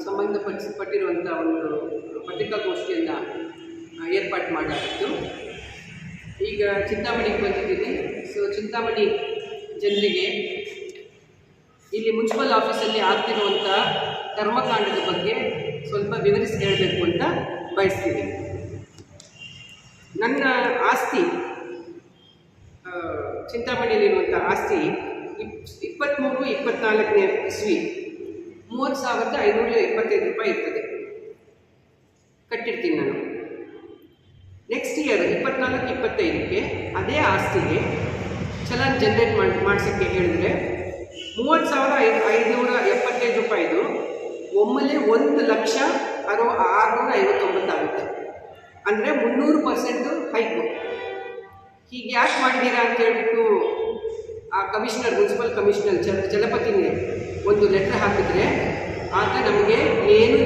ಸಂಬಂಧಪಟ್ಟಿರುವಂಥ ಒಂದು ಪತ್ರಿಕಾಗೋಷ್ಠಿಯನ್ನು ಏರ್ಪಾಡು ಮಾಡಲಾಗಿತ್ತು. ಈಗ ಚಿಂತಾಮಣಿಗೆ ಬಂದಿದ್ದೀನಿ. ಸೊ ಚಿಂತಾಮಣಿ ಜನರಿಗೆ ಇಲ್ಲಿ ಮುನ್ಸಿಪಲ್ ಆಫೀಸಲ್ಲಿ ಆಗ್ತಿರುವಂಥ ಕರ್ಮಕಾಂಡದ ಬಗ್ಗೆ ಸ್ವಲ್ಪ ವಿವರಿಸಿ ಹೇಳಬೇಕು ಅಂತ ಬಯಸ್ತೀನಿ. ನನ್ನ ಆಸ್ತಿ, ಚಿಂತಾಮಣಿಯಲ್ಲಿರುವಂಥ ಆಸ್ತಿ 23-24ನೇ ಇಸ್ವಿ 30,525 ರೂಪಾಯಿ ಇರ್ತದೆ, ಕಟ್ಟಿರ್ತೀನಿ ನಾನು. ನೆಕ್ಸ್ಟ್ ಇಯರ್ 24-25ಕ್ಕೆ ಅದೇ ಆಸ್ತಿಗೆ ಚಲನ್ ಜನರೇಟ್ ಮಾಡಿಸೋಕ್ಕೆ ಹೇಳಿದ್ರೆ 30,575 ರೂಪಾಯಿದು ಒಮ್ಮೆಲೆ 1,659,000 ಆಗುತ್ತೆ. ಅಂದರೆ 300% ಹೈಕು. ಹೀಗೆ ಯಾಕೆ ಮಾಡಿದ್ದೀರಾ ಅಂತ ಹೇಳ್ಬಿಟ್ಟು ಆ ಕಮಿಷನರ್, ಮುನ್ಸಿಪಲ್ ಕಮಿಷನರ್ ಚಲಪತಿಗೆ ಒಂದು ಲೆಟ್ರ್ ಹಾಕಿದ್ರೆ ಆತ ನಮಗೆ ಏನು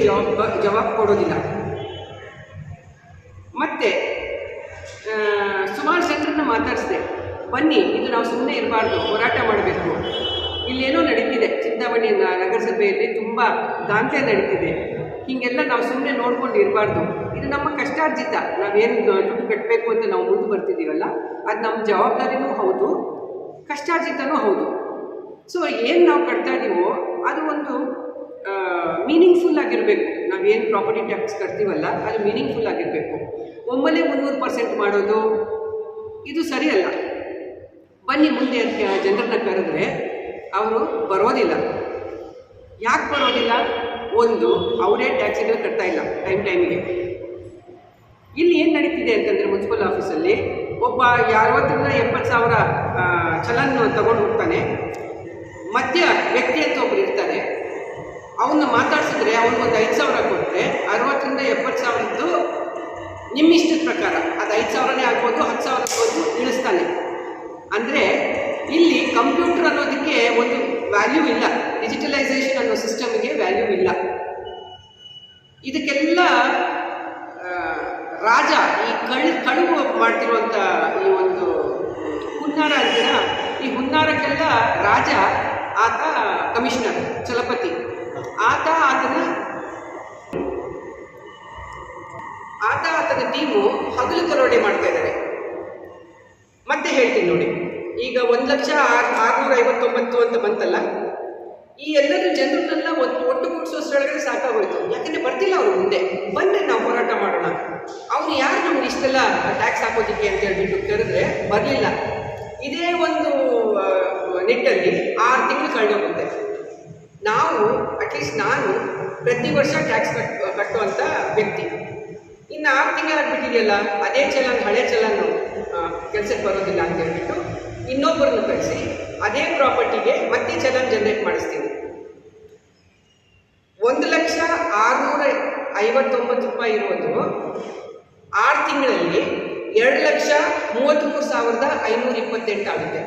ಜವಾಬ್ ಕೊಡೋದಿಲ್ಲ. ಮತ್ತು ಸುಮಾರು ಜನರನ್ನ ಮಾತಾಡಿಸಿದೆ, ಬನ್ನಿ ಇದು ನಾವು ಸುಮ್ಮನೆ ಇರಬಾರ್ದು, ಹೋರಾಟ ಮಾಡಬೇಕು. ಇಲ್ಲೇನೋ ನಡೀತಿದೆ, ಚಿಂತಾಮಣಿ ನಗರಸಭೆಯಲ್ಲಿ ತುಂಬ ದಾಂಧಲೆ ನಡೀತಿದೆ, ಹೀಗೆಲ್ಲ ನಾವು ಸುಮ್ಮನೆ ನೋಡ್ಕೊಂಡು ಇರಬಾರ್ದು. ಇದು ನಮ್ಮ ಕಷ್ಟಾರ್ಜಿತ, ನಾವೇನು ದುಡ್ಡು ಕಟ್ಟಬೇಕು ಅಂತ ನಾವು ಮುಂದೆ ಬರ್ತಿದ್ದೀವಲ್ಲ, ಅದು ನಮ್ಮ ಜವಾಬ್ದಾರಿನೂ ಹೌದು, ಕಷ್ಟಾರ್ಜಿತನೂ ಹೌದು. ಸೊ ಏನು ನಾವು ಕಟ್ತಾ ಇದ್ದೀವೋ ಅದು ಒಂದು ಮೀನಿಂಗ್ಫುಲ್ ಆಗಿರಬೇಕು. ನಾವೇನು ಪ್ರಾಪರ್ಟಿ ಟ್ಯಾಕ್ಸ್ ಕಟ್ತೀವಲ್ಲ ಅದು ಮೀನಿಂಗ್ಫುಲ್ ಆಗಿರಬೇಕು. ಒಮ್ಮೆಲೆ 300% ಮಾಡೋದು ಇದು ಸರಿಯಲ್ಲ. ಬನ್ನಿ ಮುಂದೆ ಅಂತ ಜನರನ್ನ ಕರೆದ್ರೆ ಅವರು ಬರೋದಿಲ್ಲ. ಯಾಕೆ ಬರೋದಿಲ್ಲ? ಒಂದು, ಅವರೇ ಟ್ಯಾಕ್ಸಿಗಳು ಕಟ್ತಾ ಇಲ್ಲ ಟೈಮಿಗೆ. ಇಲ್ಲಿ ಏನು ನಡೀತಿದೆ ಅಂತಂದರೆ ಮುನ್ಸಿಪಲ್ ಆಫೀಸಲ್ಲಿ ಒಬ್ಬ 60,000-70,000 ಚಲನ್ ತಗೊಂಡು ಹೋಗ್ತಾನೆ. ಮಧ್ಯ ವ್ಯಕ್ತಿ ಅಂತ ಒಬ್ರು ಇರ್ತಾರೆ, ಅವನ್ನ ಮಾತಾಡ್ಸಿದ್ರೆ ಅವ್ನಿಗೊಂದು 5,000 ಕೊಟ್ಟರೆ 60,000-70,000 ನಿಮ್ಮ ಇಷ್ಟದ ಪ್ರಕಾರ ಅದು 5,000ನೇ ಆಗ್ಬೋದು, 10,000 ಆಗ್ಬೋದು, ಇಳಿಸ್ತಾನೆ. ಅಂದರೆ ಇಲ್ಲಿ ಕಂಪ್ಯೂಟರ್ ಅನ್ನೋದಕ್ಕೆ ಒಂದು ವ್ಯಾಲ್ಯೂ ಇಲ್ಲ, ಡಿಜಿಟಲೈಸೇಷನ್ ಅನ್ನೋ ಸಿಸ್ಟಮ್ಗೆ ವ್ಯಾಲ್ಯೂ ಇಲ್ಲ. ಇದಕ್ಕೆಲ್ಲ ರಾಜ ಈ ಕಳುವು ಮಾಡ್ತಿರುವಂಥ ಈ ಒಂದು ಹುನ್ನಾರ ಅಂತೀರ, ಈ ಹುನ್ನಾರಕ್ಕೆಲ್ಲ ರಾಜ ಆತ ಕಮಿಷನರ್ ಚಲಪತಿ. ಆತನ ಟೀಮು ಹಗಲು ದರೋಡೆ ಮಾಡ್ತಾ ಇದ್ದಾರೆ. ಮತ್ತೆ ಹೇಳ್ತೀನಿ ನೋಡಿ, ಈಗ 1,659,000 ಅಂತ ಬಂತಲ್ಲ, ಈ ಎಲ್ಲರೂ ಜನರನ್ನೆಲ್ಲ ಒಟ್ಟು ಕೂಡಿಸೋಷ್ಟರೊಳಗಡೆ ಸಾಕಾಗೋಯ್ತು. ಯಾಕಂದರೆ ಬರ್ತಿಲ್ಲ ಅವರು ಮುಂದೆ. ಬಂದರೆ ನಾವು ಹೋರಾಟ ಮಾಡೋಣ, ಅವನು ಯಾರು ನಮ್ಗೆ ಇಷ್ಟೆಲ್ಲ ಟ್ಯಾಕ್ಸ್ ಹಾಕೋದಿಕ್ಕೆ ಅಂತ ಹೇಳ್ಬಿಟ್ಟು ಕರೆದ್ರೆ ಬರಲಿಲ್ಲ. ಇದೇ ಒಂದು ನಿಟ್ಟಲ್ಲಿ 6 ತಿಂಗಳು ಕಳೆದೋಗುತ್ತೆ. ನಾವು ಅಟ್ಲೀಸ್ಟ್ ನಾನು ಪ್ರತಿ ವರ್ಷ ಟ್ಯಾಕ್ಸ್ ಕಟ್ಟುವಂಥ ವ್ಯಕ್ತಿ. ಇನ್ನು 6 ತಿಂಗಳಾಗ್ಬಿಟ್ಟಿದೆಯಲ್ಲ, ಅದೇ ಚಲನ್, ಹಳೆ ಚಲನ್ ಕೆಲಸಕ್ಕೆ ಬರೋದಿಲ್ಲ ಅಂತ ಹೇಳ್ಬಿಟ್ಟು ಇನ್ನೊಬ್ಬರನ್ನು ಕಳಿಸಿ ಅದೇ ಪ್ರಾಪರ್ಟಿಗೆ ಮತ್ತೆ ಚಲನ್ ಜನರೇಟ್ ಮಾಡಿಸ್ತೀನಿ. 1,659,000 ರೂಪಾಯಿ ಇರೋದು 6 ತಿಂಗಳಲ್ಲಿ 2,33,528 ಆಗುತ್ತೆ.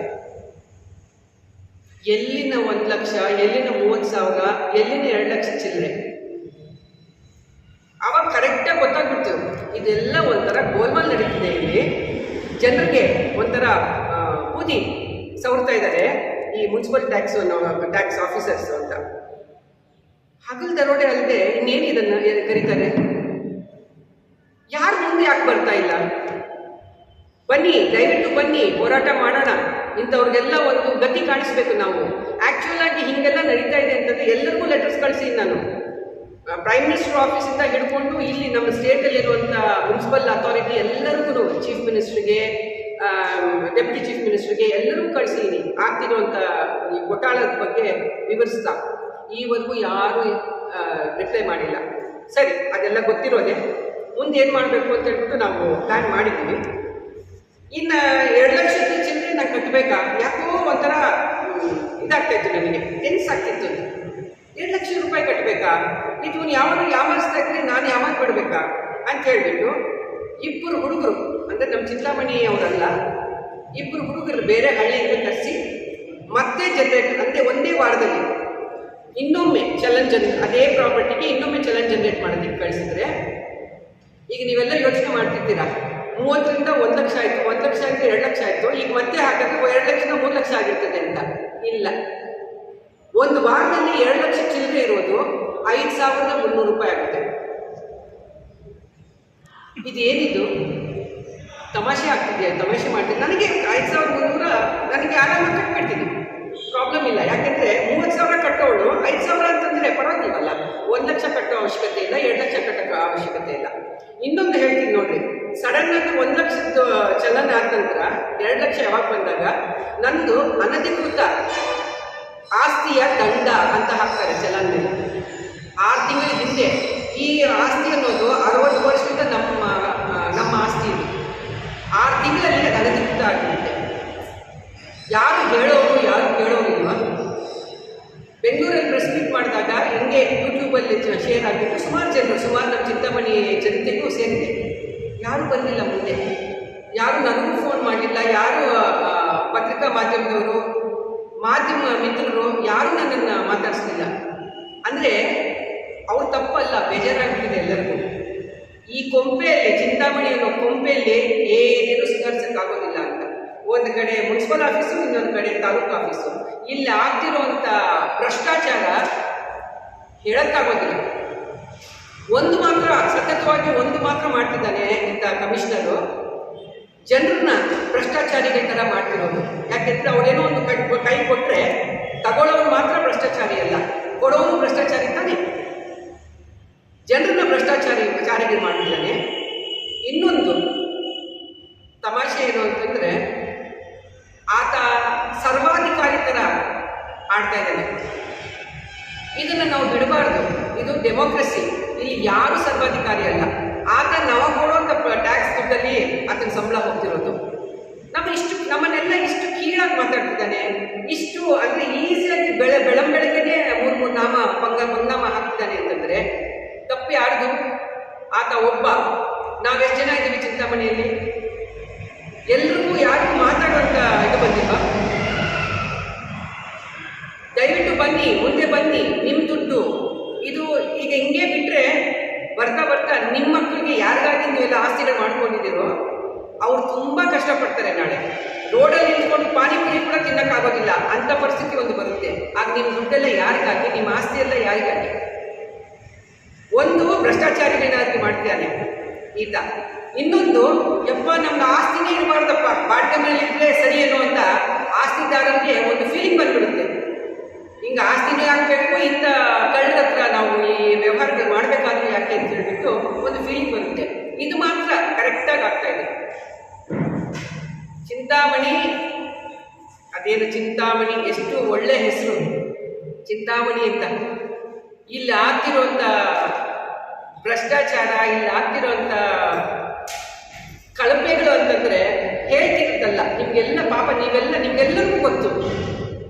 ಎಲ್ಲಿನ 1 ಲಕ್ಷ, ಎಲ್ಲಿನ 30,000, ಎಲ್ಲಿನ 2 ಲಕ್ಷ ಚಿಲ್ಲರೆ? ಆವಾಗ ಕರೆಕ್ಟಾಗಿ ಗೊತ್ತಾಗ್ಬಿಡ್ತು ಇದೆಲ್ಲ ಒಂಥರ ಗೋಲ್ಮಾಲ್ ನಡೀತಿದೆ. ಇಲ್ಲಿ ಜನರಿಗೆ ಒಂಥರ ಬೂದಿ ಸವರ್ತಾ ಇದ್ದಾರೆ ಈ ಮುನ್ಸಿಪಲ್ ಟ್ಯಾಕ್ಸ್ ಆಫೀಸರ್ಸ್ ಅಂತ. ಹಗಲು ದರೋಡೆ ಅಲ್ಲದೆ ಇನ್ನೇನು ಇದನ್ನು ಕರೀತಾರೆ? ಯಾರು ಮುಂದೆ ಯಾಕೆ ಬರ್ತಾ ಇಲ್ಲ? ಬನ್ನಿ, ದಯವಿಟ್ಟು ಬನ್ನಿ, ಹೋರಾಟ ಮಾಡೋಣ. ಇಂಥವ್ರಿಗೆಲ್ಲ ಒಂದು ಗತಿ ಕಾಣಿಸ್ಬೇಕು ನಾವು. ಆ್ಯಕ್ಚುಲ್ ಆಗಿ ಹೀಗೆಲ್ಲ ನಡೀತಾ ಇದೆ ಅಂತಂದರೆ ಎಲ್ಲರಿಗೂ ಲೆಟರ್ಸ್ ಕಳಿಸಿ ನಾನು, ಪ್ರೈಮ್ ಮಿನಿಸ್ಟರ್ ಆಫೀಸಿಂದ ಹಿಡ್ಕೊಂಡು ಇಲ್ಲಿ ನಮ್ಮ ಸ್ಟೇಟಲ್ಲಿರುವಂಥ ಮುನ್ಸಿಪಲ್ ಅಥಾರಿಟಿ ಎಲ್ಲರಿಗೂ, ಚೀಫ್ ಮಿನಿಸ್ಟ್ರಿಗೆ, ಡೆಪ್ಯೂಟಿ ಚೀಫ್ ಮಿನಿಸ್ಟ್ರಿಗೆ ಎಲ್ಲರಿಗೂ ಕಳಿಸಿದ್ದೀನಿ ಆಗ್ತಿರುವಂಥ ಈ ಘೋಟಾಳದ ಬಗ್ಗೆ ವಿವರಿಸ್ತಾ. ಈವರೆಗೂ ಯಾರೂ ರಿಪ್ಲೈ ಮಾಡಿಲ್ಲ. ಸರಿ, ಅದೆಲ್ಲ ಗೊತ್ತಿರೋದೆ. ಮುಂದೆ ಏನು ಮಾಡಬೇಕು ಅಂತ ಹೇಳ್ಬಿಟ್ಟು ನಾವು ಪ್ಲ್ಯಾನ್ ಮಾಡಿದ್ದೀವಿ. ಇನ್ನು 2 ಲಕ್ಷದ ಚಿಲ್ಲರೆ ನಾನು ಕಟ್ಟಬೇಕಾ? ಯಾಕೋ ಒಂಥರ ಇದಾಗ್ತಾಯಿತ್ತು, ನನಗೆ ಟೆನ್ಸ್ ಆಗ್ತಿತ್ತು. 2 ಲಕ್ಷ ರೂಪಾಯಿ ಕಟ್ಟಬೇಕಾ? ಇದು ಯಾವಾಗ ಯಾಮಾರಿಸ್ತಾ ಇದ್ರೆ ನಾನು ಯಾವಾಗ ಬಿಡಬೇಕಾ ಅಂತ ಹೇಳ್ಬಿಟ್ಟು 2 ಹುಡುಗರು, ಅಂದರೆ ನಮ್ಮ ಚಿಂತಾಮಣಿಯವರಲ್ಲ, 2 ಹುಡುಗರು ಬೇರೆ ಹಳ್ಳಿಯಿಂದ ಕರೆಸಿ ಮತ್ತೆ ಜನರೇಟ್, ಅಂದರೆ ಒಂದೇ ವಾರದಲ್ಲಿ ಇನ್ನೊಮ್ಮೆ ಅದೇ ಪ್ರಾಪರ್ಟಿಗೆ ಇನ್ನೊಮ್ಮೆ ಚಲನ್ ಜನರೇಟ್ ಮಾಡೋದಕ್ಕೆ ಕಳಿಸಿದ್ರೆ, ಈಗ ನೀವೆಲ್ಲ ಯೋಚನೆ ಮಾಡ್ತಿರ್ತೀರಾ, 30ರಿಂದ 1 ಲಕ್ಷ ಆಯಿತು, 1 ಲಕ್ಷ ಆಯಿತು, 2 ಲಕ್ಷ ಆಯಿತು, ಈಗ ಮತ್ತೆ ಹಾಕಿದ್ರೆ 2 ಲಕ್ಷದಿಂದ 3 ಲಕ್ಷ ಆಗಿರ್ತದೆ ಅಂತ. ಇಲ್ಲ, ಒಂದು ವಾರದಲ್ಲಿ 2 ಲಕ್ಷ ಚಿಲ್ಲರೆ ಇರೋದು 5,300 ರೂಪಾಯಿ ಆಗುತ್ತೆ. ಇದೇನಿದು ತಮಾಷೆ ಆಗ್ತಿದೆಯಾ? ತಮಾಷೆ ಮಾಡ್ತೀನಿ. ನನಗೆ 5,300 ನನಗೆ ಆರಾಮಾಗಿ ಕಟ್ಬಿಡ್ತೀನಿ, ಪ್ರಾಬ್ಲಮ್ ಇಲ್ಲ. ಯಾಕೆಂದರೆ 30,000 ಕಟ್ಟೋಳು 5,000 ಅಂತಂದರೆ ಪರವಾಗಿಲ್ವಲ್ಲ. 1 ಲಕ್ಷ ಕಟ್ಟೋ ಅವಶ್ಯಕತೆ ಇಲ್ಲ, 2 ಲಕ್ಷ ಕಟ್ಟೋ ಅವಶ್ಯಕತೆ ಇಲ್ಲ. ಇನ್ನೊಂದು ಹೇಳ್ತೀನಿ ನೋಡ್ರಿ, ಸಡನ್ನಾಗಿ 1 ಲಕ್ಷದ ಚಲನ ಆದ ನಂತರ 2 ಲಕ್ಷ ಯಾವಾಗ ಬಂದಾಗ ನಂದು ಅನಧಿಕೃತ ಆಸ್ತಿಯ ದಂಡ ಅಂತ ಹಾಕ್ತಾರೆ ಚಲನ್ ಮೇಲೆ. 6 ತಿಂಗಳ ಹಿಂದೆ ಈ ಆಸ್ತಿ ಅನ್ನೋದು 60 ವರ್ಷದಿಂದ ನಮ್ಮ ಆಸ್ತಿ ಇದೆ. 6 ತಿಂಗಳಲ್ಲಿ ಅದು ಅನಧಿಕೃತ ಆಗಿರುತ್ತೆ. ಯಾರು ಹೇಳೋರು ಯಾರು ಕೇಳೋರಿಲ್ವ? ಬೆಂಗಳೂರಲ್ಲಿ ಪ್ರೆಸ್ ಮೀಟ್ ಮಾಡಿದಾಗ ಹಿಂಗೆ ಯೂಟ್ಯೂಬಲ್ಲಿ ಶೇರ್ ಆಗಿಬಿಟ್ಟು ಸುಮಾರು ನಮ್ಮ ಚಿಂತಾಮಣಿ ಜನತೆಗೂ ಸೇರಿದೆ. ಯಾರೂ ಬಂದಿಲ್ಲ ಮುಂದೆ, ಯಾರು ನನಗೂ ಫೋನ್ ಮಾಡಲಿಲ್ಲ, ಯಾರು ಪತ್ರಿಕಾ ಮಾಧ್ಯಮದವರು, ಮಾಧ್ಯಮ ಮಿತ್ರರು ಯಾರೂ ನನ್ನನ್ನು ಮಾತಾಡಿಸ್ಲಿಲ್ಲ. ಅಂದರೆ ಅವ್ರು ತಪ್ಪಲ್ಲ, ಬೇಜಾರಾಗ್ಬಿಟ್ಟಿದೆ ಎಲ್ಲರಿಗೂ. ಈ ಕೊಂಪೆಯಲ್ಲಿ, ಚಿಂತಾಮಣಿ ಅನ್ನೋ ಕೊಂಪೆಯಲ್ಲಿ ಏನೇನು ಸುಧಾರಿಸೋಕ್ಕಾಗೋದಿಲ್ಲ ಅಂತ. ಒಂದು ಕಡೆ ಮುನ್ಸಿಪಲ್ ಆಫೀಸು, ಇನ್ನೊಂದು ಕಡೆ ತಾಲೂಕು ಆಫೀಸು. ಇಲ್ಲಿ ಆಗ್ತಿರೋಂಥ ಭ್ರಷ್ಟಾಚಾರ ಹೇಳೋಕ್ಕಾಗೋದಿಲ್ಲ. ಸತತವಾಗಿ ಒಂದು ಮಾತ್ರ ಮಾಡ್ತಿದ್ದಾನೆ ಇಂಥ ಕಮಿಷನರು, ಜನರನ್ನ ಭ್ರಷ್ಟಾಚಾರಿಗಳ ಥರ ಮಾಡ್ತಿರೋದು. ಯಾಕೆಂದರೆ ಅವರೇನೋ ಒಂದು ಕೈ ಕೊಟ್ಟರೆ ತಗೊಳ್ಳೋರು ಮಾತ್ರ ಭ್ರಷ್ಟಾಚಾರಿ ಅಲ್ಲ, ಕೊಡೋನು ಭ್ರಷ್ಟಾಚಾರಿ ತಾನೆ. ಜನರನ್ನ ಭ್ರಷ್ಟಾಚಾರಿಗಳು ಮಾಡ್ತಿದ್ದಾನೆ. ಇನ್ನೊಂದು ತಮಾಷೆ ಏನು ಅಂತಂದರೆ, ಆತ ಸರ್ವಾಧಿಕಾರಿ ಥರ ಆಡ್ತಾ ಇದ್ದಾನೆ. ಇದನ್ನು ನಾವು ಬಿಡಬಾರ್ದು. ಇದು ಡೆಮೋಕ್ರಸಿ. ಇಲ್ಲಿ ಯಾರು ಸರ್ವಾಧಿಕಾರಿ ಅಲ್ಲ. ಆತ ನಾವು ಕೊಡುವಂಥ ಟ್ಯಾಕ್ಸ್ ದುಡ್ಡಲ್ಲಿ ಆತನ ಸಂಬಳ ಹೋಗ್ತಿರೋದು. ನಮ್ಮನ್ನೆಲ್ಲ ಇಷ್ಟು ಕೀಳಾಗಿ ಮಾತಾಡ್ತಿದ್ದಾನೆ. ಇಷ್ಟು ಅಂದರೆ ಈಸಿಯಾಗಿ ಬೆಳಗ್ಗೆನೇ 3 ನಾಮ ಪಂಗನಾಮ ಹಾಕ್ತಿದ್ದಾನೆ ಅಂತಂದರೆ ತಪ್ಪು ಯಾರ್ದು? ಆತ ಒಬ್ಬ. ನಾವೆಷ್ಟು ಜನ ಇದ್ದೀವಿ ಚಿಂತಾಮಣಿಯಲ್ಲಿ? ಎಲ್ರಿಗೂ ಯಾರಿಗೂ ಮಾತಾಡುವಂಥ ಇದು ಬಂದಿಲ್ವಾ? ದಯವಿಟ್ಟು ಬನ್ನಿ, ಮುಂದೆ ಬನ್ನಿ. ನಿಮ್ಮ ದುಡ್ಡು ಇದು ಈಗ ಹಿಂಗೆ ಬಿಟ್ಟರೆ ಬರ್ತಾ ನಿಮ್ಮ ಮಕ್ಕಳಿಗೆ ಯಾರಿಗಾಗಿ ನೀವೆಲ್ಲ ಆಸ್ತಿಗಳು ಮಾಡ್ಕೊಂಡಿದ್ದೀರೋ ಅವ್ರು ತುಂಬ ಕಷ್ಟಪಡ್ತಾರೆ. ನಾಳೆ ರೋಡಲ್ಲಿ ನಿಂತ್ಕೊಂಡು ಪಾನಿಪುರಿ ಕೂಡ ತಿನ್ನೋಕ್ಕಾಗೋದಿಲ್ಲ ಅಂಥ ಪರಿಸ್ಥಿತಿ ಒಂದು ಬರುತ್ತೆ. ಆಗ ನಿಮ್ಮ ದುಡ್ಡೆಲ್ಲ ಯಾರಿಗಾಗಿ, ನಿಮ್ಮ ಆಸ್ತಿ ಎಲ್ಲ ಯಾರಿಗಾಗಿ? ಒಂದು ಭ್ರಷ್ಟಾಚಾರಿಗಳನ್ನಾಗಿ ಮಾಡ್ತಾನೆ ಈತ. ಇನ್ನೊಂದು, ನಮ್ಮ ಆಸ್ತಿನೇ ಇರಬಾರ್ದಪ್ಪ, ಬಾಡಿಗೆ ಮೇಲೆ ಇದ್ದರೆ ಸರಿ ಏನೋ ಅಂತ ಆಸ್ತಿದಾರರಿಗೆ ಒಂದು ಫೀಲಿಂಗ್ ಬಂದ್ಬಿಡುತ್ತೆ. ಹಿಂಗೆ ಆಸ್ತಿನೇ ಆಗಬೇಕು, ಇಂಥ ಕಳ್ಳರ ಹತ್ರ ನಾವು ಈ ವ್ಯವಹಾರಗಳು ಮಾಡಬೇಕಾದ್ರೆ ಯಾಕೆ ಅಂತ ಹೇಳ್ಬಿಟ್ಟು ಒಂದು ಫೀಲಿಂಗ್ ಬರುತ್ತೆ. ಇದು ಮಾತ್ರ ಕರೆಕ್ಟಾಗಿ ಆಗ್ತಾ ಇದೆ. ಚಿಂತಾಮಣಿ, ಅದೇನು ಚಿಂತಾಮಣಿ, ಎಷ್ಟು ಒಳ್ಳೆ ಹೆಸರು ಚಿಂತಾಮಣಿ ಅಂತ. ಇಲ್ಲಿ ಆಗ್ತಿರೋಂಥ ಭ್ರಷ್ಟಾಚಾರ, ಇಲ್ಲಿ ಆಗ್ತಿರೋಂಥ ಕಳಪೆಗಳು ಅಂತಂದರೆ ಹೇಳ್ತಿರುತ್ತಲ್ಲ ನಿಮಗೆಲ್ಲ. ಪಾಪ ನಿಮಗೆಲ್ಲರಿಗೂ ಗೊತ್ತು.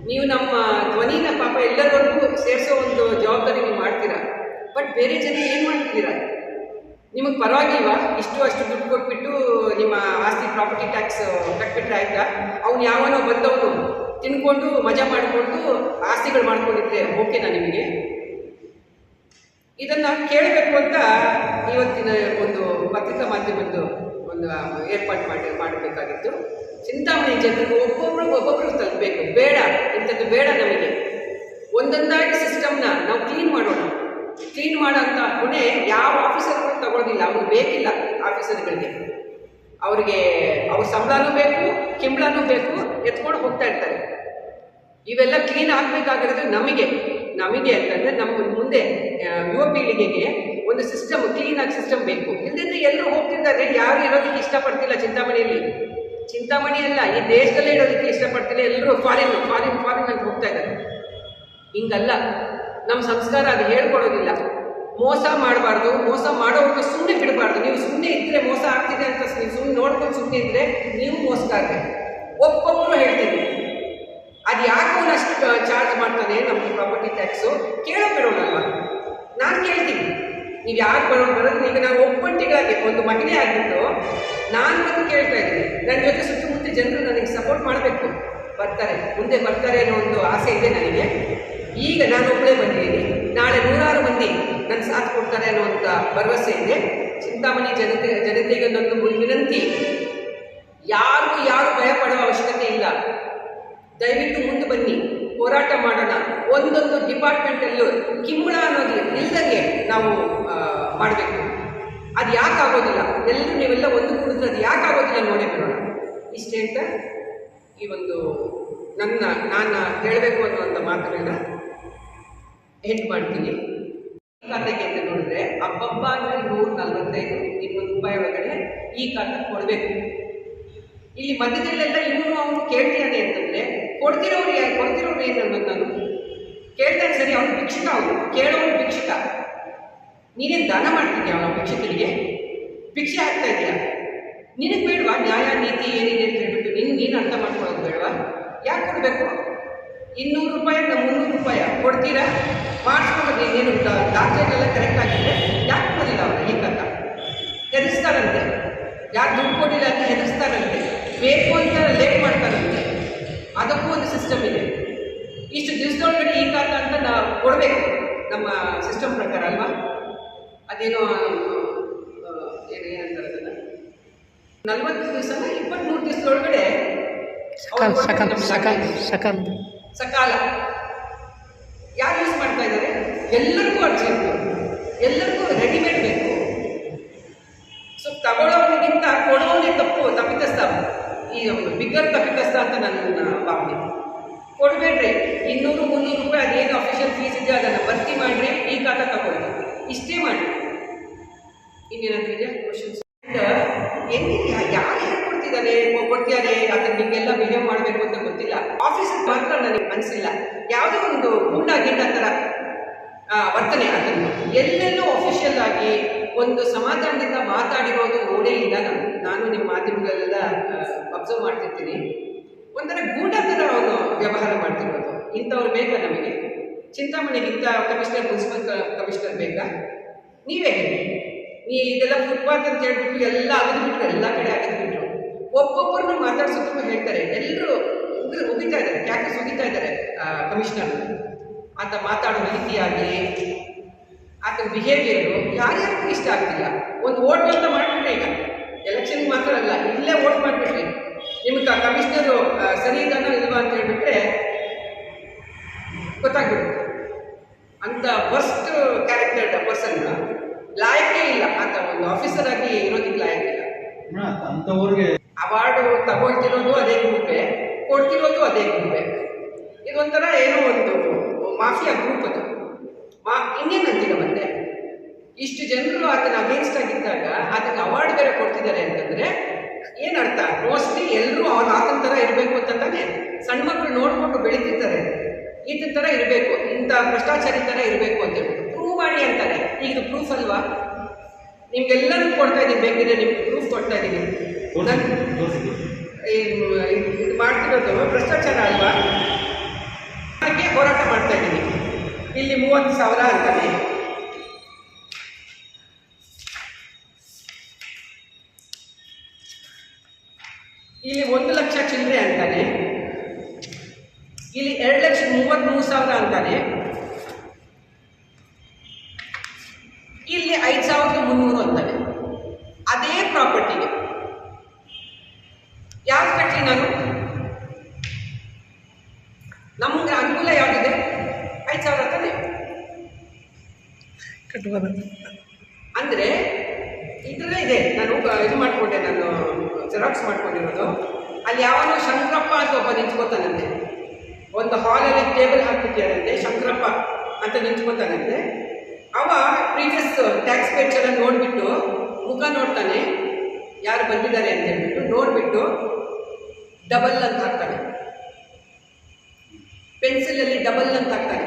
ನೀವು ನಮ್ಮ ಧ್ವನಿನ ಪಾಪ ಎಲ್ಲರವರೆಗೂ ಸೇರಿಸೋ ಒಂದು ಜವಾಬ್ದಾರಿ ನೀವು ಮಾಡ್ತೀರಾ. ಬಟ್ ಬೇರೆ ಜನ ಏನು ಮಾಡ್ತಿದ್ದೀರಾ? ನಿಮಗೆ ಪರವಾಗಿಲ್ವಾ? ಅಷ್ಟು ದುಡ್ಡು ಕೊಟ್ಬಿಟ್ಟು ನಿಮ್ಮ ಆಸ್ತಿ ಪ್ರಾಪರ್ಟಿ ಟ್ಯಾಕ್ಸ್ ಕಟ್ಬಿಟ್ರೆ ಆಯ್ತಾ? ಅವ್ನು ಯಾವನೋ ಬಂದವನು ತಿನ್ಕೊಂಡು ಮಜಾ ಮಾಡಿಕೊಂಡು ಆಸ್ತಿಗಳು ಮಾಡ್ಕೊಂಡಿದ್ರೆ ಓಕೆನಾ ನಿಮಗೆ? ಇದನ್ನು ಕೇಳಬೇಕು ಅಂತ ಇವತ್ತಿನ ಒಂದು ಪತ್ರಿಕಾ ಮಾಧ್ಯಮದ್ದು ಒಂದು ಏರ್ಪಾಡು ಮಾಡಬೇಕಾಗಿತ್ತು. ಚಿಂತಾಮಣಿ ಜನರಿಗೆ ಒಬ್ಬೊಬ್ರು ತಲುಪಬೇಕು. ಬೇಡ, ಇಂಥದ್ದು ಬೇಡ ನಮಗೆ. ಒಂದೊಂದಾಗಿ ಸಿಸ್ಟಮ್ನ ನಾವು ಕ್ಲೀನ್ ಮಾಡೋಣ. ಕ್ಲೀನ್ ಮಾಡೋಂಥ ಹೊಣೆ ಯಾವ ಆಫೀಸರ್ಗಳು ತಗೊಳ್ಳೋದಿಲ್ಲ. ಅವ್ರಿಗೆ ಬೇಕಿಲ್ಲ ಆಫೀಸರ್ಗಳಿಗೆ. ಅವ್ರಿಗೆ ಅವ್ರ ಸಂಬಳನೂ ಬೇಕು, ಕಿಂಬಳನೂ ಬೇಕು, ಎತ್ಕೊಂಡು ಹೋಗ್ತಾ ಇರ್ತಾರೆ. ಇವೆಲ್ಲ ಕ್ಲೀನ್ ಆಗಬೇಕಾಗಿರೋದು ನಮಗೆ ಅಂತಂದರೆ ನಮ್ಮ ಮುಂದೆ ಯುವ ಪೀಳಿಗೆಗೆ ಒಂದು ಸಿಸ್ಟಮ್, ಕ್ಲೀನಾಗಿ ಸಿಸ್ಟಮ್ ಬೇಕು. ಇಲ್ಲದಿದ್ದರೆ ಎಲ್ಲರೂ ಹೋಗ್ತಿದ್ದಾರೆ. ಯಾರು ಇರೋದಕ್ಕೆ ಇಷ್ಟಪಡ್ತಿಲ್ಲ ಚಿಂತಾಮಣಿ ಅಲ್ಲ, ಈ ದೇಶದಲ್ಲೇ ಇರೋದಕ್ಕೆ ಇಷ್ಟಪಡ್ತಿಲ್ಲ. ಎಲ್ಲರೂ ಫಾರಿನ್ ಅಂತ ಹೋಗ್ತಾ ಇದ್ದಾರೆ. ಹಿಂಗಲ್ಲ, ನಮ್ಮ ಸಂಸ್ಕಾರ ಅದು ಹೇಳ್ಕೊಡೋದಿಲ್ಲ. ಮೋಸ ಮಾಡಬಾರ್ದು, ಮೋಸ ಮಾಡೋವಾಗ ಸುಮ್ಮನೆ ಬಿಡಬಾರ್ದು. ನೀವು ಸುಮ್ಮನೆ ಇದ್ದರೆ ಮೋಸ ಆಗ್ತಿದೆ ಅಂತ ನೀವು ಸುಮ್ಮನೆ ನೋಡ್ಕೊಂಡು ಸುಮ್ಮನೆ ಇದ್ದರೆ ನೀವು ಮೋಸಗಾರರೆ. ಒಬ್ಬೊಬ್ಬರು ಹೇಳ್ತೀನಿ, ಅದು ಯಾಕೆ ಅವನು ಅಷ್ಟು ಚಾರ್ಜ್ ಮಾಡ್ತಾನೆ ನಮ್ಮದು ಪ್ರಾಪರ್ಟಿ ಟ್ಯಾಕ್ಸು? ಬಿಡೋಣಲ್ವ? ನಾನು ಕೇಳ್ತೀನಿ, ನೀವು ಯಾಕೆ ಬರೋದು? ಈಗ ನಾನು ಒಬ್ಬಂಟಿಗಾಗಿ ಒಂದು ಮಹಿಳೆ ಆಗಿಬಿಟ್ಟು ನಾನು ಬಂದು ಕೇಳ್ತಾ ಇದ್ದೀನಿ. ನನ್ನ ಜೊತೆ ಸುತ್ತಮುತ್ತ ಜನರು ನನಗೆ ಸಪೋರ್ಟ್ ಮಾಡಬೇಕು, ಮುಂದೆ ಬರ್ತಾರೆ ಅನ್ನೋ ಒಂದು ಆಸೆ ಇದೆ ನನಗೆ. ಈಗ ನಾನು ಒಬ್ಬಳೇ ಬಂದಿದ್ದೀನಿ, ನಾಳೆ 100 ಮಂದಿ ನನ್ನ ಸಾಥ್ ಕೊಡ್ತಾರೆ ಅನ್ನೋವಂಥ ಭರವಸೆ ಇದೆ. ಚಿಂತಾಮಣಿ ಜನತೆಗೆ ನನ್ನ ವಿನಂತಿ, ಯಾರು ಭಯ ಪಡುವ ಅವಶ್ಯಕತೆ ಇಲ್ಲ. ದಯವಿಟ್ಟು ಮುಂದೆ ಬನ್ನಿ, ಹೋರಾಟ ಮಾಡೋಣ. ಒಂದೊಂದು ಡಿಪಾರ್ಟ್ಮೆಂಟಲ್ಲೂ ಕಿಂಬಳ ಅನ್ನೋದು ನಾವು ಮಾಡಬೇಕು. ಅದು ಯಾಕೆ ಆಗೋದಿಲ್ಲ, ಎಲ್ಲರೂ ನೀವೆಲ್ಲ ಒಂದು ಕುಡಿದ್ರೆ ಅದು ಯಾಕೆ ಆಗೋದಿಲ್ಲ ನೋಡಿ ಬರೋಣ. ಇಷ್ಟೇ ಅಂತ ಈ ಒಂದು ನಾನು ಹೇಳಬೇಕು ಅನ್ನುವಂಥ ಮಾತುಗಳನ್ನ ಎಂಡ್ ಮಾಡ್ತೀನಿ. ಖಾತೆಗೆ ಅಂತ ನೋಡಿದ್ರೆ ಹಬ್ಬಬ್ಬ ಅಂದರೆ 145 ರೂಪಾಯಿ ಒಳಗಡೆ ಈ ಖಾತೆ ಕೊಡಬೇಕು. ಇಲ್ಲಿ ಮಧ್ಯದಲ್ಲೆಲ್ಲ ಇವನು ಅವನು ಕೇಳ್ತಾನೆ ಅಂತಂದರೆ ಕೊಡ್ತಿರೋರು ಏನು ಅನ್ನೋದು ನಾನು ಕೇಳ್ತಾನೆ. ಸರಿ, ಅವನು ಭಿಕ್ಷುಕ, ಅವನು ಕೇಳೋನು ಭಿಕ್ಷುಕ. ನೀನೇನು ದಾನ ಮಾಡ್ತಿದ್ಯಾ ಅವನ ಭಿಕ್ಷುಕನಿಗೆ? ಭಿಕ್ಷೆ ಹಾಕ್ತಾ ಇದೆಯಾ? ನಿನಗೆ ಬೇಡವಾ ನ್ಯಾಯ ನೀತಿ ಏನಿದೆ ಅಂತ ಹೇಳ್ಬಿಟ್ಟು ನೀನು ಅರ್ಥ ಮಾಡ್ಕೊಳ್ಳೋದು ಬೇಡವಾ? ಯಾಕೆ ಕೊಡಬೇಕು? 200 ರೂಪಾಯಿ 300 ರೂಪಾಯಿ ಕೊಡ್ತೀರಾ? ಮಾಡಿಸ್ಕೊಂಡು ನೀನು ದಾಖಲೆಗಳೆಲ್ಲ ಕರೆಕ್ಟ್ ಆಗಿದೆ, ಯಾಕೆ ಕೊಡೋದಿಲ್ಲ ಅವರು? ಈಗಂತ ಹೆದರ್ಸ್ತಾರಂತೆ, ಯಾರು ದುಡ್ಡು ಕೊಡಲಿಲ್ಲ ಅಂತ ಹೆದರ್ಸ್ತಾರಂತೆ, ಬೇಕು ಅಂತ ಲೇಟ್ ಮಾಡ್ತಾರಂತೆ. ಅದಕ್ಕೂ ಒಂದು ಸಿಸ್ಟಮ್ ಇದೆ. ಇಷ್ಟು ದಿವಸದೊಳಗಡೆ ಈ ಖಾತೆ ಅಂತ ನಾವು ಕೊಡಬೇಕು ನಮ್ಮ ಸಿಸ್ಟಮ್ ಪ್ರಕಾರ ಅಲ್ವಾ? ಅದೇನೋ ಏನಂತಾರೆ ಅದನ್ನು 40 ದಿವಸನ 23 ದಿವಸದೊಳಗಡೆ ಸಕಾಲ ಯಾರು ಯೂಸ್ ಮಾಡ್ತಾ ಇದ್ದಾರೆ? ಎಲ್ಲರಿಗೂ ಅರ್ಜೆಂಟು, ಎಲ್ಲರಿಗೂ ರೆಡಿಮೇಡ್ ಬೇಕು. ಸೊ ತಗೊಳ್ಳೋನಿಗಿಂತ ಕೊಡೋನೇ ತಪ್ಪಿತಸ್ಥ, ಈ ಬಿಗ್ಗರ್ ತಪ್ಪಿತಸ್ಥ ಅಂತ ನನ್ನ ಭಾವನೆ. ಕೊಡಬೇಡ್ರಿ, 200-300 ರೂಪಾಯಿ ಅದೇನು ಅಫಿಷಿಯಲ್ ಫೀಸ್ ಇದೆ ಅದನ್ನು ಭರ್ತಿ ಮಾಡಿರಿ, ಈ ಖಾತೆ ತಗೊಳ್ಳಿ, ಇಷ್ಟೇ ಮಾಡಿ. ಇನ್ನೇನಾದ್ರೂ ಇದೆಯಾ ಕ್ವಶನ್ಸ್? ಯಾರು ಹೇಳ್ಕೊಡ್ತಿದ್ದಾರೆ ಕೊಡ್ತಿದ್ದಾರೆ ಅದನ್ನ ನಿಮಗೆಲ್ಲ ಬಿಹೇವ್ ಮಾಡಬೇಕು ಅಂತ ಗೊತ್ತಿಲ್ಲ. ಆಫೀಸಲ್ಲಿ ಮಾತ್ರ ನನಗೆ ಅನಿಸಿಲ್ಲ ಯಾವುದೋ ಒಂದು ಗೂಂಡಾಗಿಂಡ ಥರ ವರ್ತನೆ ಅದನ್ನು ಎಲ್ಲೆಲ್ಲೂ ಅಫಿಷಿಯಲ್ ಆಗಿ ಒಂದು ಸಮಾಧಾನದಿಂದ ಮಾತಾಡಿರೋದು ನೋಡೇ ಇಲ್ಲ. ನಾನು ನಿಮ್ಮ ಮಾಧ್ಯಮಗಳೆಲ್ಲ ಅಬ್ಸರ್ವ್ ಮಾಡ್ತಿರ್ತೀನಿ. ಒಂಥರ ಗೂಂಡ ಥರ ಅವನು ವ್ಯವಹಾರ ಮಾಡ್ತಿರೋದು. ಇಂಥವ್ರು ಬೇಕಾ ನಮಗೆ? ಚಿಂತಾಮಣಿಗಿಂತ ಕಮಿಷನರ್, ಮುನ್ಸಿಪಲ್ ಕಮಿಷನರ್ ಬೇಕಾ? ನೀವೇ ಹೇಳಿ. ಇದೆಲ್ಲ ಫುಟ್ಪಾತ್ ಅಂತ ಹೇಳ್ಬಿಟ್ಟು ಎಲ್ಲ ಅಗದ್ಬಿಟ್ರು, ಎಲ್ಲ ಕಡೆ ಅಗದ್ಬಿಟ್ರು. ಒಬ್ಬೊಬ್ಬರನ್ನು ಮಾತಾಡ್ಸೋದನ್ನು ಹೇಳ್ತಾರೆ, ಎಲ್ಲರೂ ಉಗಿತಾ ಇದ್ದಾರೆ, ಯಾಕೆ ಸುಗಿತಾ ಇದ್ದಾರೆ ಕಮಿಷನರ್. ಆತ ಮಾತಾಡೋ ರೀತಿಯಾಗಿ ಆತನ ಬಿಹೇವಿಯರು ಯಾರ್ಯಾರಿಗೂ ಇಷ್ಟ ಆಗ್ತಿಲ್ಲ. ಒಂದು ಓಟ್ ಅಂತ ಮಾಡಿಬಿಟ್ರೆ, ಈಗ ಎಲೆಕ್ಷನ್ಗೆ ಮಾತ್ರ ಅಲ್ಲ, ಇಲ್ಲೇ ಓಟ್ ಮಾಡಿಬಿಟ್ರಿ, ನಿಮ್ಗೆ ಕಮಿಷನರು ಸರಿ ಇದ್ದಾನೋ ಇಲ್ವಾ ಅಂತ ಹೇಳ್ಬಿಟ್ರೆ ಗೊತ್ತಾಗ್ಬಿಡುತ್ತೆ. ಅಂಥ ವರ್ಸ್ಟ್ ಕ್ಯಾರೆಕ್ಟರ್ಡ್ ಪರ್ಸನ್ ಲಾಯಕೇ ಇಲ್ಲ, ಆತ ಒಂದು ಆಫೀಸರ್ ಆಗಿ ಇರೋದಕ್ಕೆ ಲಾಯಕ್ಕಿಲ್ಲ. ಅಂಥವ್ರಿಗೆ ಅವಾರ್ಡು ತಗೊಳ್ತಿರೋದು ಅದೇ ಗ್ರೂಪೇ, ಕೊಡ್ತಿರೋದು ಅದೇ ಗ್ರೂಪೇ. ಇದೊಂಥರ ಏನೋ ಒಂದು ಮಾಫಿಯಾ ಗ್ರೂಪ್ ಅದು. ಇನ್ನೇನಂತೀರ ಮತ್ತೆ? ಇಷ್ಟು ಜನರು ಆತನ ಅಗೇನ್ಸ್ಟ್ ಆಗಿದ್ದಾಗ ಆತನ ಅವಾರ್ಡ್ ಬೇರೆ ಕೊಡ್ತಿದ್ದಾರೆ ಅಂತಂದರೆ ಏನರ್ಥ? ಮೋಸ್ಟ್ಲಿ ಎಲ್ಲರೂ ಆತನ ಥರ ಇರಬೇಕು ಅಂತ ತಾನೆ ಸಣ್ಣ ಮಕ್ಕಳು ನೋಡಿಕೊಂಡು ಬೆಳೀತಿರ್ತಾರೆ. ಈತನ ಥರ ಇರಬೇಕು, ಇಂಥ ಭ್ರಷ್ಟಾಚಾರಿ ಥರ ಇರಬೇಕು ಅಂತ ಹೇಳ್ಬಿಟ್ಟು ಪ್ರೂವ್ ಮಾಡಿ ಅಂತಾರೆ. ಈಗ ಇದು ಪ್ರೂಫ್ ಅಲ್ವಾ? ನಿಮ್ಗೆಲ್ಲರೂ ಕೊಡ್ತಾ ಇದ್ದೀನಿ, ಬೇಕಿದ್ರೆ ನಿಮ್ಗೆ ಪ್ರೂಫ್ ಕೊಡ್ತಾ ಇದ್ದೀನಿ. ಇದು ಮಾಡ್ತಿರೋದು ಭ್ರಷ್ಟಾಚಾರ ಅಲ್ವಾ? ಅದಕ್ಕೆ ಹೋರಾಟ ಮಾಡ್ತಾ ಇದ್ದೀನಿ. ಇಲ್ಲಿ 30,000 ಅಂತಾನೆ, ಇಲ್ಲಿ 1 ಲಕ್ಷ ಚಿಲ್ಲರೆ ಅಂತಾನೆ, ಇಲ್ಲಿ 2,33,000 ಅಂತಾನೆ, ಇಲ್ಲಿ 5,300 ಅಂತಾನೆ. ಅದೇ ಪ್ರಾಪರ್ಟಿಗೆ ಯಾವ್ದು ಕಟ್ಟಲಿ ನಾನು? ನಮ್ಗೆ ಅನುಕೂಲ ಯಾವುದಿದೆ? 5,000 ಅಂತಾನೆ ಕಟ್ಟಬಹುದು. ಅಂದರೆ ಇದರಲ್ಲೇ ಇದೆ. ನಾನು ಇದು ಮಾಡಿಕೊಂಡೆ, ನಾನು ಜೆರಾಕ್ಸ್ ಮಾಡ್ಕೊಂಡಿರೋದು. ಅಲ್ಲಿ ಯಾವನೋ ಶಂಕರಪ್ಪ ಅಂತ ಒಬ್ಬ ನಿಂತ್ಕೋತಾನಂತೆ, ಒಂದು ಹಾಲಲ್ಲಿ ಟೇಬಲ್ ಹಾಕ್ಬಿಟ್ಟಿಯಾರಂತೆ, ಶಂಕರಪ್ಪ ಅಂತ ನಿಂತ್ಕೋತಾನಂತೆ. ಅವ ಪ್ರೀವಿಯಸ್ ಟ್ಯಾಕ್ಸ್ ಪೇಚರ್ ನೋಡಿಬಿಟ್ಟು ಮುಖ ನೋಡ್ತಾನೆ, ಯಾರು ಬಂದಿದ್ದಾರೆ ಅಂತ ಹೇಳ್ಬಿಟ್ಟು ನೋಡಿಬಿಟ್ಟು ಡಬಲ್ ಅಂತ ಹಾಕ್ತಾನೆ, ಪೆನ್ಸಿಲಲ್ಲಿ ಡಬಲ್ ಅಂತ ಹಾಕ್ತಾನೆ.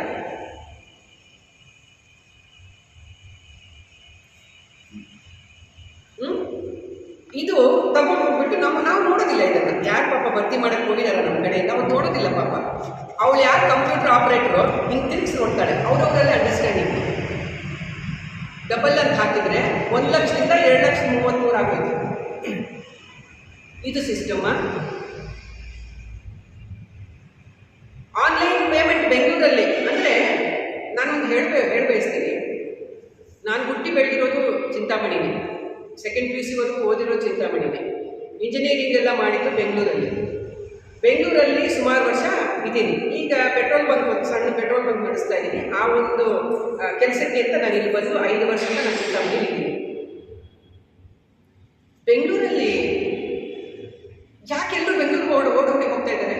ಇದು ತಗೊಂಡು ಹೋಗ್ಬಿಟ್ಟು ನಾವು ನೋಡೋದಿಲ್ಲ ಇದನ್ನು. ಯಾರು ಪಾಪ ಭರ್ತಿ ಮಾಡಕ್ಕೆ ಹೋಗಿದ್ದಾರೆ ನಮ್ಮ ಕಡೆಯಿಂದ, ಅವ್ರು ನೋಡೋದಿಲ್ಲ ಪಾಪ. ಅವಳು ಯಾರು ಕಂಪ್ಯೂಟರ್ ಆಪ್ರೇಟ್ರು ಹಿಂಗೆ ತಿರುಗಿಸಿ ನೋಡ್ತಾಳೆ, ಅವರವರಲ್ಲೇ ಅಂಡರ್ಸ್ಟ್ಯಾಂಡಿಂಗ್. ಡಬಲ್ ಅಂತ ಹಾಕಿದ್ರೆ 1 ಲಕ್ಷದಿಂದ 2,33,000 ಆಗೋಯ್ತು. ಇದು ಸಿಸ್ಟಮ. ಆನ್ಲೈನ್ ಪೇಮೆಂಟ್ ಬೆಂಗಳೂರಲ್ಲಿ ಅಂದರೆ ನಾನೊಂದು ಹೇಳಬಯಸ್ತೀನಿ. ನಾನು ಹುಟ್ಟಿ ಬೆಳೆದಿರೋದು ಚಿಂತಾಮಣಿನೇ, ಸೆಕೆಂಡ್ PUC ವರೆಗೂ ಓದಿರೋ ಚಿಂತಾಮಣಿನೇ, ಇಂಜಿನಿಯರಿಂಗ್ ಎಲ್ಲ ಮಾಡಿದ್ದು ಬೆಂಗಳೂರಲ್ಲಿ. ಬೆಂಗಳೂರಲ್ಲಿ ಸುಮಾರು ವರ್ಷ ಇದ್ದೀನಿ. ಈಗ ಪೆಟ್ರೋಲ್ ಬಂಕ್, ಒಂದು ಸಣ್ಣ ಪೆಟ್ರೋಲ್ ಬಂಕ್ ನಡೆಸ್ತಾ ಇದ್ದೀನಿ. ಆ ಒಂದು ಕೆಲಸಕ್ಕೆ ಅಂತ ನಾನು ಇಲ್ಲಿ ಬಂದು 5 ವರ್ಷದಿಂದ ನಾನು ಚಿಂತಾಮಣಿಲಿದ್ದೀನಿ. ಬೆಂಗಳೂರಲ್ಲಿ ಯಾಕೆ ಎಲ್ಲರೂ ಬೆಂಗಳೂರಿಗೆ ಓಡೋಡಿ ಹೋಗ್ತಾ ಇದ್ದಾರೆ?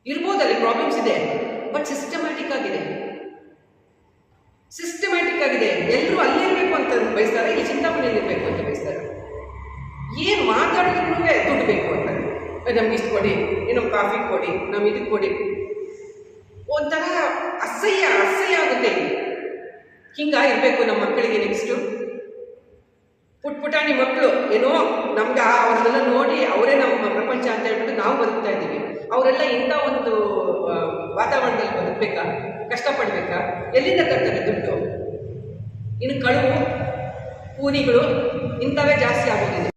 ಇರ್ಬೋದಲ್ಲಿ ಪ್ರಾಬ್ಲಮ್ಸ್ ಇದೆ, ಬಟ್ ಸಿಸ್ಟಮ್ಯಾಟಿಕ್ ಆಗಿದೆ. ಎಲ್ಲರೂ ಅಲ್ಲಿರಬೇಕು ಅಂತ ಬಯಸ್ತಾರೆ, ಇಲ್ಲಿ ಚಿಂತಾಮಣಿಯಲ್ಲಿ ಇರಬೇಕು ಅಂತ ಬಯಸ್ತಾರೆ. ಏನು ಮಾತಾಡಿದ್ರು ದುಡ್ಡು ಬೇಕು ಅಂತಾರೆ. ನಮ್ಗೆ ಇಷ್ಟು ಕೊಡಿ, ನಮ್ಗೆ ಕಾಫಿ ಕೊಡಿ, ನಮ್ಗೆ ಇದಕ್ಕೆ ಕೊಡಿ. ಒಂಥರ ಅಸಹ್ಯ ಆಗುತ್ತೆ. ಇರಬೇಕು ನಮ್ಮ ಮಕ್ಕಳಿಗೆ. ನೆಕ್ಸ್ಟು ಪುಟಾಣಿ ಮಕ್ಕಳು ಏನೋ ನಮ್ಗೆ ಅವ್ರನ್ನೆಲ್ಲ ನೋಡಿ ಅವರೇ ನಮ್ಮ ಪ್ರಪಂಚ ಅಂತ ಹೇಳ್ಬಿಟ್ಟು ನಾವು ಬದುಕ್ತಾ ಇದ್ದೀವಿ. ಅವರೆಲ್ಲ ಇಂಥ ಒಂದು ವಾತಾವರಣದಲ್ಲಿ ಬದುಕಬೇಕಾ, ಕಷ್ಟಪಡಬೇಕಾ? ಎಲ್ಲಿಂದ ತರ್ತಾರೆ ದುಡ್ಡು? ಇನ್ನು ಕಳುವು, ಕೂಲಿಗಳು ಇಂಥವೇ ಜಾಸ್ತಿ ಆಗೋದಿದೆ.